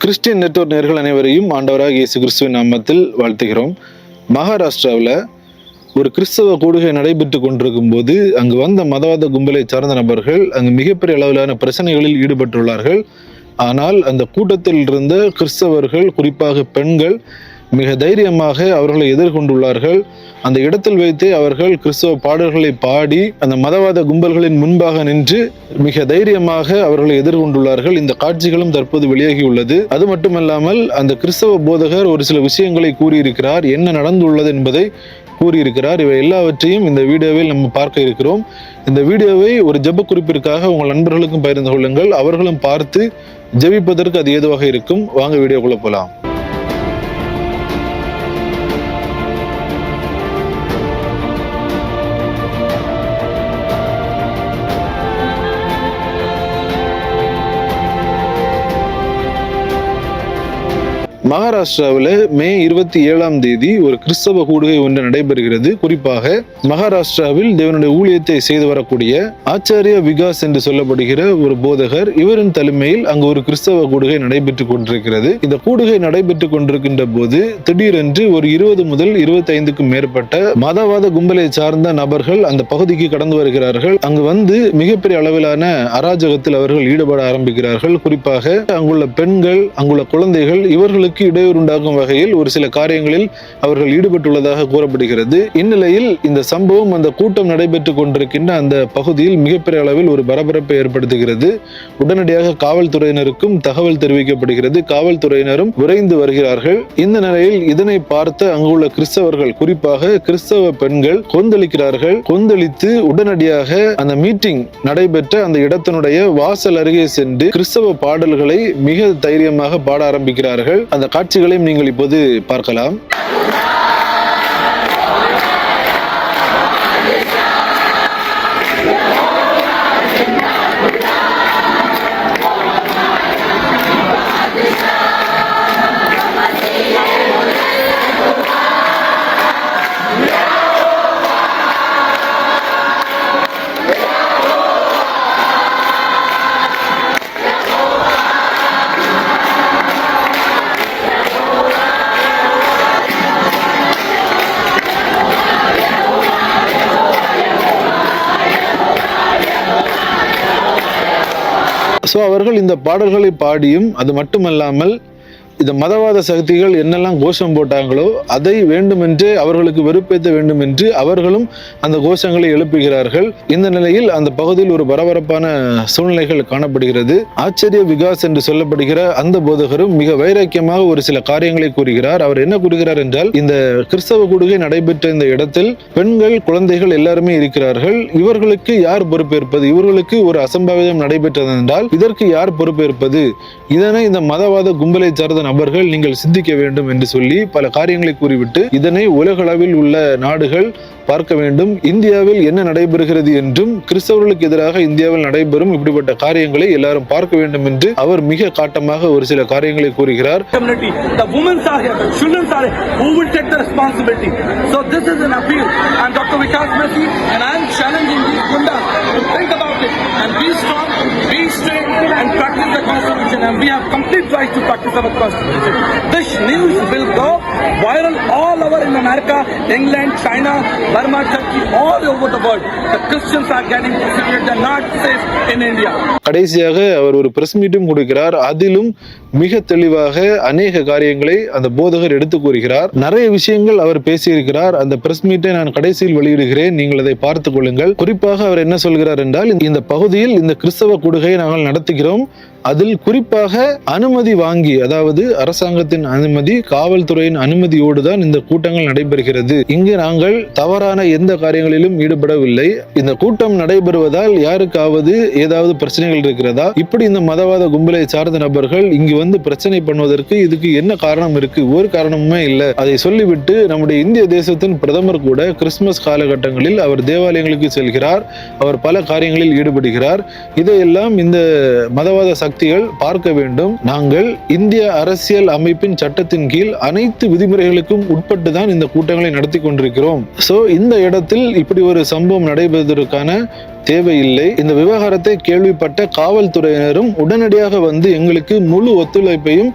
Christian network நேயர்கள் அனைவரையும் ஆண்டவராக இயேசு கிறிஸ்துவின் நாமத்தில் வாழ்த்துகிறோம். மகாராஷ்டிராவில் ஒரு கிறிஸ்தவ கூடுகை நடைபெற்று கொண்டிருக்கும் போது அங்கு வந்த மதவாத கும்பலை சார்ந்த நபர்கள் அங்கு மிகப்பெரிய அளவிலான பிரச்சனைகளில் ஈடுபட்டுள்ளார்கள். ஆனால் அந்த கூட்டத்தில் இருந்த கிறிஸ்தவர்கள், குறிப்பாக பெண்கள், மிக தைரியமாக அவர்களை எதிர்கொண்டுள்ளார்கள். அந்த இடத்தில் வைத்தே அவர்கள் கிறிஸ்தவ பாடல்களை பாடி அந்த மதவாத கும்பல்களின் முன்பாக நின்று மிக தைரியமாக அவர்களை எதிர்கொண்டுள்ளார்கள். இந்த காட்சிகளும் தற்போது வெளியாகியுள்ளது. அது மட்டுமல்லாமல் அந்த கிறிஸ்தவ போதகர் ஒரு சில விஷயங்களை கூறியிருக்கிறார், என்ன நடந்துள்ளது என்பதை கூறியிருக்கிறார். இவை எல்லாவற்றையும் இந்த வீடியோவில் நம்ம பார்க்க இருக்கிறோம். இந்த வீடியோவை ஒரு ஜெப குறிப்பிற்காக உங்கள் நண்பர்களுக்கும் பகிர்ந்து கொள்ளுங்கள். அவர்களும் பார்த்து ஜெபிப்பதற்கு அது ஏதுவாக இருக்கும். வாங்க வீடியோக்குள்ள போலாம். மகாராஷ்டிராவில் மே 27 ஒரு கிறிஸ்தவ கூடுகை ஒன்று நடைபெறுகிறது. குறிப்பாக மகாராஷ்டிராவில் தேவனுடைய ஊழியத்தை செய்து வரக்கூடிய ஆச்சாரிய விகாஸ் என்று சொல்லப்படுகிற ஒரு போதகர், இவரின் தலைமையில் அங்கு ஒரு கிறிஸ்தவ கூடுகை நடைபெற்றுக் கொண்டிருக்கிறது. இந்த கூடுகை நடைபெற்றுக் கொண்டிருக்கின்ற போது திடீரென்று ஒரு 20 முதல் 25க்கும் மேற்பட்ட மதவாத கும்பலை சார்ந்த நபர்கள் அந்த பகுதிக்கு கடந்து வருகிறார்கள். அங்கு வந்து மிகப்பெரிய அளவிலான அராஜகத்தில் அவர்கள் ஈடுபட ஆரம்பிக்கிறார்கள். குறிப்பாக அங்குள்ள பெண்கள், அங்குள்ள குழந்தைகள், இவர்களுக்கு இடையூறு உண்டாகும் வகையில் ஒரு சில காரியங்களில் அவர்கள் ஈடுபட்டுள்ளதாக கூறப்படுகிறது. இந்நிலையில் இந்த சம்பவம் அந்த கூட்டம் நடைபெற்றுக் கொண்டிருக்கின்ற அந்த பகுதியில் மிகப்பெரிய அளவில் ஒரு பரபரப்பை ஏற்படுத்துகிறது. உடனடியாக காவல்துறையினருக்கும் தகவல் தெரிவிக்கப்படுகிறது. காவல்துறையினரும் விரைந்து வருகிறார்கள். இந்த நிலையில் இதனை பார்த்த அங்குள்ள கிறிஸ்தவர்கள், குறிப்பாக கிறிஸ்தவ பெண்கள் கொந்தளிக்கிறார்கள். கொந்தளித்து உடனடியாக அந்த மீட்டிங் நடைபெற்ற அந்த இடத்தினுடைய வாசல் அருகே சென்று கிறிஸ்தவ பாடல்களை மிக தைரியமாக பாட ஆரம்பிக்கிறார்கள். அந்த காட்சிகளையும் நீங்கள் இப்போது பார்க்கலாம். அவர்கள் இந்த பாடல்களை பாடியும், அது மட்டுமல்லாமல் இந்த மதவாத சக்திகள் என்னெல்லாம் கோஷம் போட்டாங்களோ அதை வேண்டுமென்றே அவர்களுக்கு வெறுப்பேற்ற வேண்டும் என்று அவர்களும் அந்த கோஷங்களை எழுப்புகிறார்கள். இந்த நிலையில் அந்த பகுதியில் ஒரு பரபரப்பான சூழ்நிலைகள் காணப்படுகிறது. ஆச்சரிய விகாஸ் என்று சொல்லப்படுகிற அந்த போதகரும் மிக வைராக்கியமாக ஒரு சில காரியங்களை கூறுகிறார். அவர் என்ன கூறுகிறார் என்றால், இந்த கிறிஸ்தவ கூடுகை நடைபெற்ற இந்த இடத்தில் பெண்கள், குழந்தைகள் எல்லாருமே இருக்கிறார்கள். இவர்களுக்கு யார் பொறுப்பேற்பது? இவர்களுக்கு ஒரு அசம்பாவிதம் நடைபெற்றது என்றால் இதற்கு யார் பொறுப்பேற்பது? இதனை இந்த மதவாத கும்பலை சார்ந்த நபர்கள் நீங்கள் சிந்திக்க வேண்டும் என்று சொல்லி பல காரியங்களை கூறிவிட்டு இதனை உலகளவில் உள்ள நாடுகள் பார்க்க வேண்டும். இந்தியாவில் என்ன நடைபெறுகிறது என்றும், கிறிஸ்தவர்களுக்கு எதிராக இந்தியாவில் நடைபெறும் இப்படிப்பட்ட காரியங்களை எல்லாரும் பார்க்க வேண்டும் என்று அவர் மிக காட்டமாக ஒரு சில காரியங்களை கூறுகிறார். And be strong, be straight, and practice the Constitution. And we have complete right to practice our Constitution. This news will go viral all over in America, England, China, Burma, Turkey, all over the world. The Christians are getting persecuted. They are not safe in India. கடைசியாக அவர் ஒரு press மீட்டும் கொடுக்கிறார். அதிலும் மிக தெளிவாக அநேக காரியங்களை அந்த போதகர் எடுத்து கூறுகிறார். நிறைய விஷயங்கள் அவர் பேசியிருக்கிறார். அந்த பிரஸ் மீட்டை நான் கடைசியில் வெளியிடுகிறேன், நீங்கள் அதை பார்த்துக் கொள்ளுங்கள். குறிப்பாக அவர் என்ன சொல்கிறார் என்றால், இந்த பகுதியில் இந்த கிறிஸ்தவ கூடுகையை நாங்கள் நடத்துகிறோம். அதில் குறிப்பாக அனுமதி வாங்கி, அதாவது அரசாங்கத்தின் அனுமதி, காவல்துறையின் அனுமதியோடு தான் இந்த கூட்டங்கள் நடைபெறுகிறது. இங்கு நாங்கள் தவறான எந்த காரியங்களிலும் ஈடுபடவில்லை. இந்த கூட்டம் நடைபெறுவதால் யாருக்காவது ஏதாவது பிரச்சனைகள் இருக்கிறதா? இப்படி இந்த மதவாத கும்பலை சார்ந்த நபர்கள் இங்கு வந்து பிரச்சனை பண்ணுவதற்கு இதுக்கு என்ன காரணம் இருக்கு? ஒரு காரணமுமே இல்லை. அதை சொல்லிவிட்டு நம்முடைய இந்திய தேசத்தின் பிரதமர் கூட கிறிஸ்துமஸ் காலகட்டங்களில் அவர் தேவாலயங்களுக்கு செல்கிறார். அவர் பல காரியங்களில் ஈடுபடுகிறார். இதையெல்லாம் இந்த மதவாத சக்திகள் பார்க்க வேண்டும். நாங்கள் இந்திய அரசியல் அமைப்பின் சட்டத்தின் கீழ் அனைத்து விதிமுறைகளுக்கும் உட்பட்டு தான் இந்த கூட்டங்களை நடத்தி கொண்டிருக்கிறோம். இந்த இடத்தில் இப்படி ஒரு சம்பவம் நடைபெறுவதற்கான தேவையில்லை. இந்த விவகாரத்தை கேள்விப்பட்ட காவல்துறையினரும் உடனடியாக வந்து எங்களுக்கு முழு ஒத்துழைப்பையும்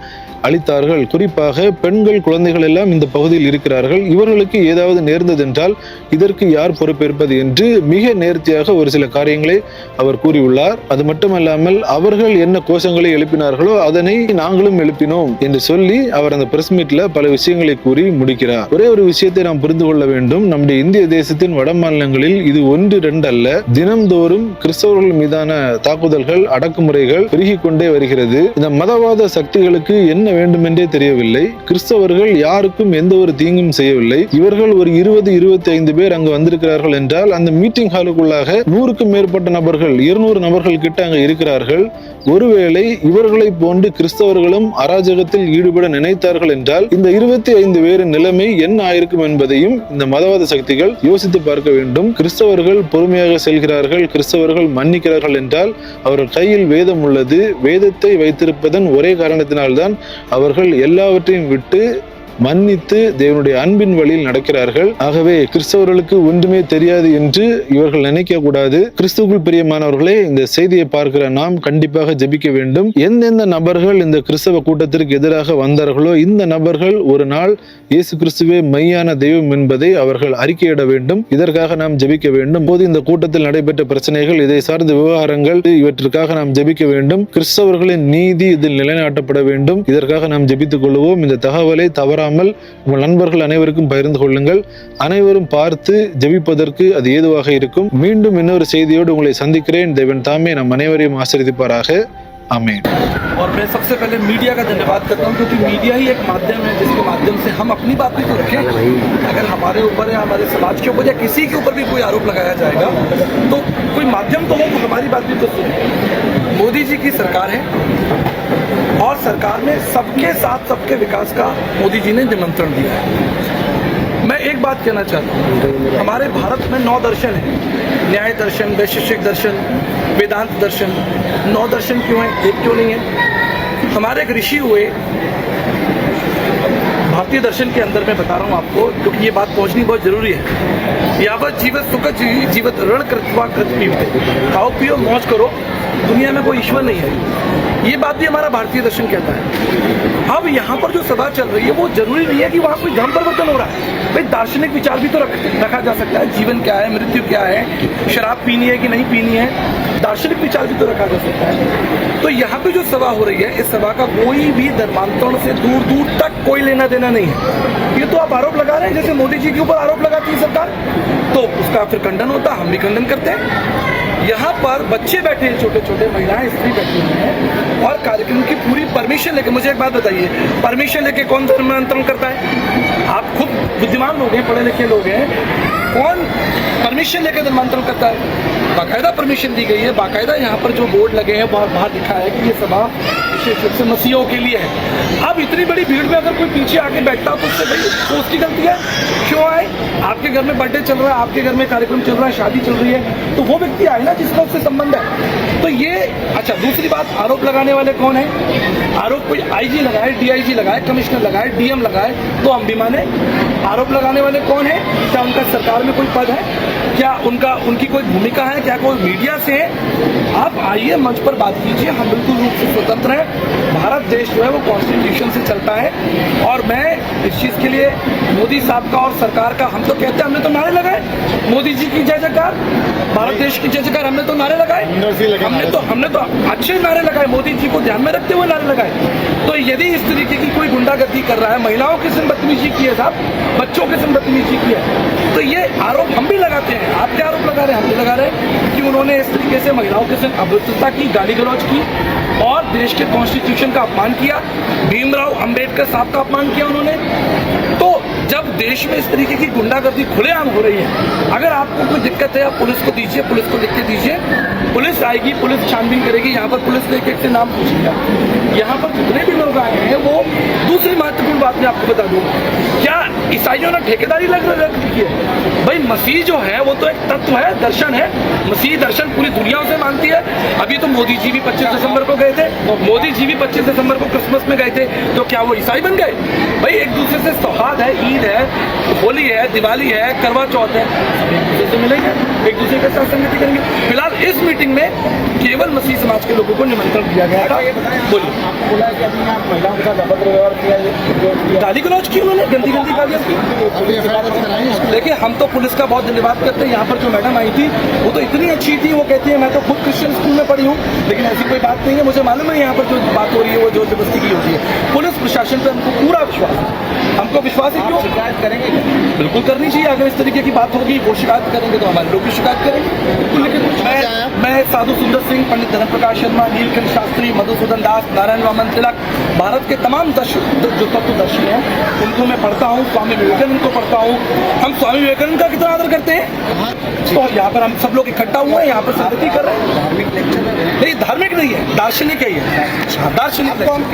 அளித்தார்கள். குறிப்பாக பெண்கள், குழந்தைகள் எல்லாம் இந்த பகுதியில் இருக்கிறார்கள். இவர்களுக்கு ஏதாவது நேர்ந்ததென்றால் இதற்கு யார் பொறுப்பேற்பது என்று மிக நேர்த்தியாக ஒரு சில காரியங்களை அவர் கூறியுள்ளார். அது மட்டுமல்லாமல் அவர்கள் என்ன கோஷங்களை எழுப்பினார்களோ அதனை நாங்களும் எழுப்பினோம் என்று சொல்லி அவர் அந்த பிரஸ் மீட்ல பல விஷயங்களை கூறி முடிக்கிறார். ஒரே ஒரு விஷயத்தை நாம் புரிந்து கொள்ள வேண்டும். நம்முடைய இந்திய தேசத்தின் வட மாநிலங்களில் இது 1-2 அல்ல, தினம்தோறும் கிறிஸ்தவர்கள் மீதான தாக்குதல்கள், அடக்குமுறைகள் பெருகிக் கொண்டே வருகிறது. இந்த மதவாத சக்திகளுக்கு என்ன வேண்டும் என்றே தெரியவில்லை. கிறிஸ்தவர்கள் யாருக்கும் எந்த ஒரு தீங்கும் செய்யவில்லை. இவர்கள் ஒரு 20-25 பேர் அங்கு வந்திருக்கிறார்கள் என்றால் அந்த மீட்டிங் ஹாலுக்குள்ளாக 100க்கும் மேற்பட்ட நபர்கள், 200 நபர்கள் கிட்ட அங்க இருக்கிறார்கள். ஒருவேளை இவர்களை போன்று கிறிஸ்தவர்களும் அராஜகத்தில் ஈடுபட நினைத்தார்கள் என்றால் இந்த 25 பேரின் நிலைமை என்ன ஆயிருக்கும் என்பதையும் இந்த மதவாத சக்திகள் யோசித்து பார்க்க வேண்டும். கிறிஸ்தவர்கள் பொறுமையாக செல்கிறார்கள், கிறிஸ்தவர்கள் மன்னிக்கிறார்கள் என்றால் அவர்கள் கையில் வேதம் உள்ளது. வேதத்தை வைத்திருப்பதன் ஒரே காரணத்தினால்தான் அவர்கள் எல்லாவற்றையும் விட்டு மன்னித்து தேவனுடைய அன்பின் வழியில் நடக்கிறார்கள். ஆகவே கிறிஸ்தவர்களுக்கு ஒன்றுமே தெரியாது என்று இவர்கள் நினைக்க கூடாது. கிறிஸ்துவுக்குள் பிரியமானவர்களே, இந்த செய்தியை பார்க்கிற நாம் கண்டிப்பாக ஜெபிக்க வேண்டும். எந்தெந்த நபர்கள் இந்த கிறிஸ்தவ கூட்டத்திற்கு எதிராக வந்தார்களோ இந்த நபர்கள் ஒரு நாள் இயேசு கிறிஸ்துவே மெய்யான தெய்வம் என்பதை அவர்கள் அறிக்கையிட வேண்டும். இதற்காக நாம் ஜெபிக்க வேண்டும். போது இந்த கூட்டத்தில் நடைபெற்ற பிரச்சனைகள், இதை சார்ந்த விவகாரங்கள், இவற்றிற்காக நாம் ஜெபிக்க வேண்டும். கிறிஸ்தவர்களின் நீதி இதில் நிலைநாட்டப்பட வேண்டும். இதற்காக நாம் ஜெபித்துக் கொள்வோம். இந்த தகவலை தவறாமல் உங்கள் நண்பர்கள் அனைவருக்கும் பகிர்ந்து கொள்ளுங்கள். அனைவரும் பார்த்து ஜெபிப்பதற்கு அது ஏதுவாக இருக்கும். மீண்டும் இன்னொரு செய்தியோடு உங்களை சந்திக்கிறேன். தேவன் தாமே நம் அனைவரையும் ஆசீர்வதிப்பாராக. आमीन। और मैं सबसे पहले मीडिया का धन्यवाद करता हूँ, क्योंकि मीडिया ही एक माध्यम है जिसके माध्यम से हम अपनी बात भी तो रखें। अगर हमारे ऊपर या हमारे समाज के ऊपर या किसी के ऊपर भी कोई आरोप लगाया जाएगा तो कोई माध्यम तो हो, हमारी बात भी तो सुने। मोदी जी की सरकार है और सरकार में सबके साथ सबके विकास का मोदी जी ने निमंत्रण दिया है। मैं एक बात कहना चाहता हूँ, हमारे भारत में 9 दर्शन है, न्याय दर्शन, वैशेषिक दर्शन, वेदांत दर्शन। 9 दर्शन क्यों है, एक क्यों नहीं है? हमारे एक ऋषि हुए भारतीय दर्शन के अंदर, मैं बता रहा हूँ आपको, क्योंकि ये बात पहुँचनी बहुत जरूरी है। यावत जीवत सुख जीवत ऋण कृत्वा कृत पीवते, खाओ पियो मौज करो, दुनिया में कोई ईश्वर नहीं है। ये बात भी हमारा भारतीय दर्शन कहता है। अब यहाँ पर जो सभा चल रही है वो जरूरी नहीं है कि वहाँ कोई धर्म परिवर्तन हो रहा है। भाई दार्शनिक विचार भी तो रखा जा सकता है। जीवन क्या है, मृत्यु क्या है, शराब पीनी है कि नहीं पीनी है, दार्शनिक विचार भी तो रखा जा सकता है। तो यहाँ पे जो सभा हो रही है, इस सभा का कोई भी धर्मांतरण से दूर दूर तक कोई लेना देना नहीं है। ये तो आप आरोप लगा रहे हैं, जैसे मोदी जी के ऊपर आरोप लगाती है सरकार, तो उसका फिर खंडन होता है, हम भी खंडन करते हैं। यहाँ पर बच्चे बैठे हैं, छोटे छोटे महिलाएं, स्त्री बैठी हुई हैं और कार्यक्रम की पूरी परमिशन लेके, मुझे एक बात बताइए, परमिशन लेके कौन धर्मांतरण करता है? आप खुद बुद्धिमान लोग हैं, पढ़े लिखे लोग हैं, कौन परमिशन लेके धर्मांतरण करता है? बाकायदा परमिशन दी गई है, बाकायदा यहाँ पर जो बोर्ड लगे हैं बाहर लिखा है कि ये सभा विशेष रूप से मसीहों के लिए है। अब इतनी बड़ी भीड़ में अगर कोई पीछे आके बैठता तो उससे भाई तो उसकी गलती है। क्यों आए? आपके घर में बर्थडे चल रहा है, आपके घर में कार्यक्रम चल रहा है, शादी चल रही है, तो वो व्यक्ति आए ना जिसका उससे संबंध है। तो ये अच्छा, दूसरी बात, आरोप लगाने वाले कौन है? आरोप कोई आईजी लगाए, डीआईजी लगाए, कमिश्नर लगाए, डीएम लगाए तो हम भी माने। आरोप लगाने वाले कौन है? क्या उनका सरकार में कोई पद है? क्या उनकी कोई भूमिका है? क्या कोई मीडिया से है? आप आइए मंच पर बात कीजिए, हम बिल्कुल रूप से स्वतंत्र हैं। भारत देश जो है वो कॉन्स्टिट्यूशन से चलता है और मैं इस चीज़ के लिए मोदी साहब का और सरकार का, हम तो कहते हैं, हमने तो नारे लगाए, मोदी जी की जय जयकार, भारत देश की जय जयकार, हमने तो नारे लगाए, हमने तो अच्छे नारे लगाए, मोदी जी को ध्यान में रखते हुए नारे लगाए। तो यदि इस तरीके की कोई गुंडागर्दी कर रहा है, महिलाओं के संग बदतमीजी की है साहब, बच्चों के संग बदतमीजी की है, तो ये आरोप हम भी लगाते हैं। आप क्या आरोप लगा रहे हैं? हम भी लगा रहे हैं कि उन्होंने इस तरीके से महिलाओं के संग अभद्रता की, गाली गलौज की और देश के कॉन्स्टिट्यूशन का अपमान किया, भीमराव अंबेडकर साहब का अपमान किया उन्होंने। तो जब देश में इस तरीके की गुंडागर्दी खुलेआम हो रही है, अगर आपको कोई दिक्कत है आप पुलिस को दीजिए, पुलिस को लिख के दीजिए, पुलिस आएगी, पुलिस छानबीन करेगी। यहाँ पर पुलिस ने एक से नाम पूछ लिया। यहाँ पर जितने भी लोग आए हैं, वो दूसरी महत्वपूर्ण बात मैं आपको बता दूँ, क्या ईसाइयों ने ठेकेदारी लग रखी है? भाई भाई मसीह जो है वो तो एक तत्व है, दर्शन है। मसीह दर्शन पूरी दुनिया उसे मानती है। अभी तो मोदी जी भी 25 दिसंबर को गए थे, मोदी जी भी 25 दिसंबर को क्रिसमस में गए थे, तो क्या वो ईसाई बन गए? भाई एक दूसरे से सौहार्द है, ईद है, होली है, दिवाली है, करवा चौथ है, सब एक दूसरे से मिलेंगे, एक दूसरे के साथ संगति करेंगे। फिलहाल इस मीटिंग में केवल मसीह समाज के लोगों को निमंत्रण दिया गया था। बोलिए, बोला कि अभी यहाँ महिलाओं के साथ अभद्र व्यवहार किया, गाली गलौज की उन्होंने, गंदी गंदी गालियाँ की। देखिए हम तो पुलिस का बहुत धन्यवाद करते हैं। यहाँ पर जो मैडम आई थी वो तो इतनी अच्छी थी, वो कहती है मैं तो खुद क्रिश्चियन स्कूल में पढ़ी हूँ, लेकिन ऐसी कोई बात नहीं है। मुझे मालूम है यहाँ पर जो बात हो रही है वो जोर जबरदस्ती की होती है। पुलिस प्रशासन पर हमको पूरा विश्वास है, हमको विश्वास है। क्यों शिकायत करेंगे? बिल्कुल करनी चाहिए। अगर इस तरीके की बात होगी, वो शिकायत करेंगे तो हमारे लोग भी शिकायत करेंगे। लेकिन मैं साधु सुंदर सिंह, पंडित धर्म प्रकाश शर्मा, नीलकंठ शास्त्री, मधुसूदन दास, नारायण वामन तिलक, भारत के तमाम जो तत्वदर्शी हैं उनको मैं पढ़ता हूँ, स्वामी विवेकानंद को पढ़ता हूँ। हम स्वामी विवेकानंद का कितना आदर करते हैं। तो यहाँ पर हम सब लोग इकट्ठा हुए हैं, यहाँ पर संगति कर रहे हैं। धार्मिक लेक्चर नहीं, धार्मिक नहीं है, दार्शनिक है ये। दार्शनिक